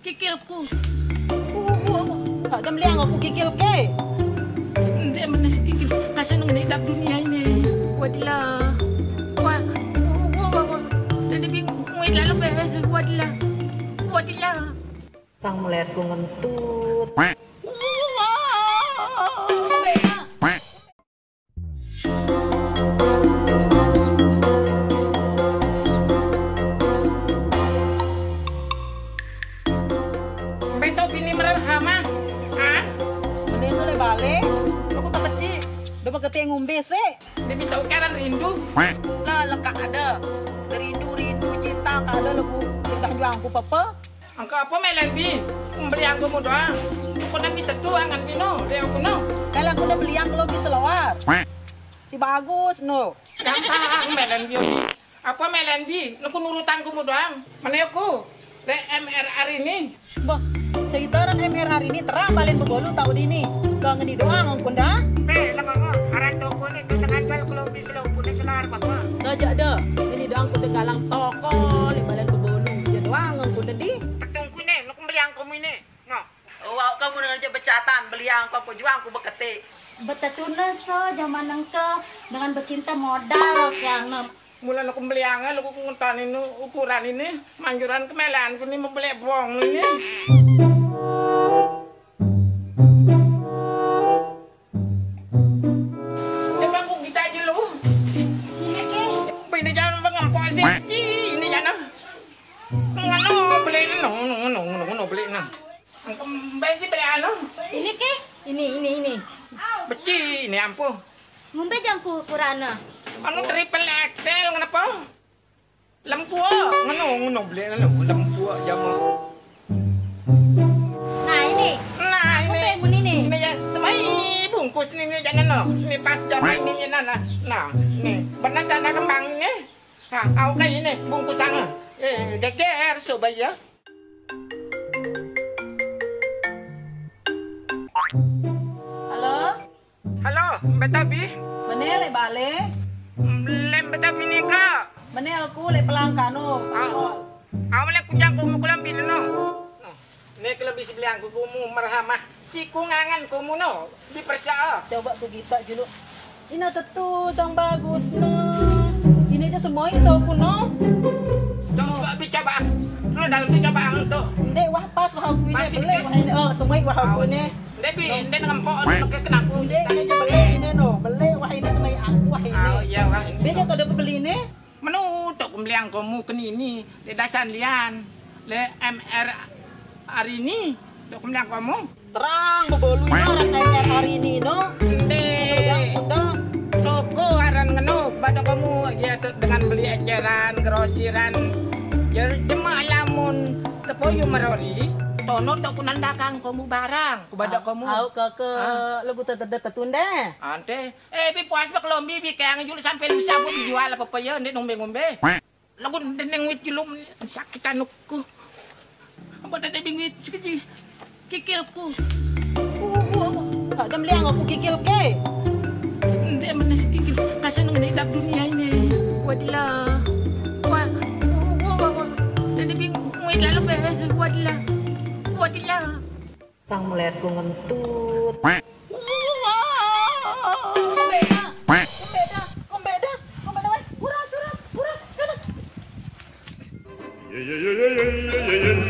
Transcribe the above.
kikilku. Ada meliang aku kikil ke? Hindi man kikil. Kasi nang naidap dunia ini. Wadila. Jadi bingung. Wait lalo be. Wadila. Sang melihatku ngentut. Beto bini merahama. Ah? Ini sudah balik. Aku tak kecil. Udah pakai ngombe sih. Dia minta ukaran rindu. Lah lekak ada. Rindu cinta ada lagu cinta juangku papa. Angka apa melembi? Membeli aku muda. Aku nabi tetu angan pino. Dia aku no. Kalau aku udah beli yang lo bisa lawar. Si bagus no. Gampang melembi. Apa melembi? Aku nurutanku muda. Mana aku? Le MR hari ini. Bah, sekitaran MR hari ini terang balen bebolu tahun ini. Kau ngedi doang aku dah. Lamang aran toko ni tu tangan bal kalau bisa lo punya selar papa. Saja ada. Ini doang aku udah galang toko le balen bebolu. Dia doang aku udah di. Petungku ni, nak beli yang kamu ini. No. Wow, kamu dengan becatan beli yang kau juang aku bekete. Betatuna so zaman nangka dengan bercinta modal yang Mula aku beli yang aku nguntan ini ukuran ini manjuran kemelan ku ni mau beli bong ini. Coba aku kita aja lu. sini ke Ini jangan mengampok sih. Ini jangan. Ngano beli no beli no. Angkat besi beli ano. ini ke ini Beci ini ampuh. ngombe jangku kurana Anu triple XL kenapa? Lempu ngono beli lempu jamu. nah ini Nah ngombe ini ini ya semai bungkus ini jangan no. Ini pas jam ini nah. Nih benar sana kembang ini. Ha, au kayak ini bungkusan. Geger supaya. Halo? Halo, Mbak Tabi. Mana le balik? Lem Mbak Tabi ni kak. Mana aku le pelangkano. Awalnya aku jangkau kulam pilih no. Nih kalau bisa beli aku kumu merhamah. Si kungangan kumu no. Dipercaya. Coba tuh kita dulu. Ini tentu sang bagus no. Ini aja semuanya aku no. Coba coba. Lu dalam tu coba tuh. Ndek wah pas wah aku ini Masih beli wah ini semuanya wah aku ini. Debi, ndek ngempok no kena aku. Ndek ini aja beli ini no. Beli wah ini semuanya aku wah ini. Oh iya wah. Dia juga udah beli ini. Menutup beli yang kamu ke ini. Le dasan lian. Le MR hari ini. Untuk beli yang kamu. Terang bebolu ini orang MR hari ini no. Ndek. Undang. Toko aran ngeno pada kamu ya dengan beli eceran grosiran ya cuma lamun tepoyo merori tono tok kunandakan kamu barang kepada kamu Au ke lebu tertunda. ante bi puas bak lombi bi kaya ngajul sampai lusa bu dijual apa ya ndek ngombe-ngombe lagu deneng wit julum sakit anukku apa tadi bingit sekiji kikilku Ada meliang aku kikil ke? Hindi man kikil. Kasi nang naidap dunia ini. Wadila. Jadi bingung. Wait lalo be. Wadila. Sang melihatku ngentut. Kumbeda. Uras. Yeah.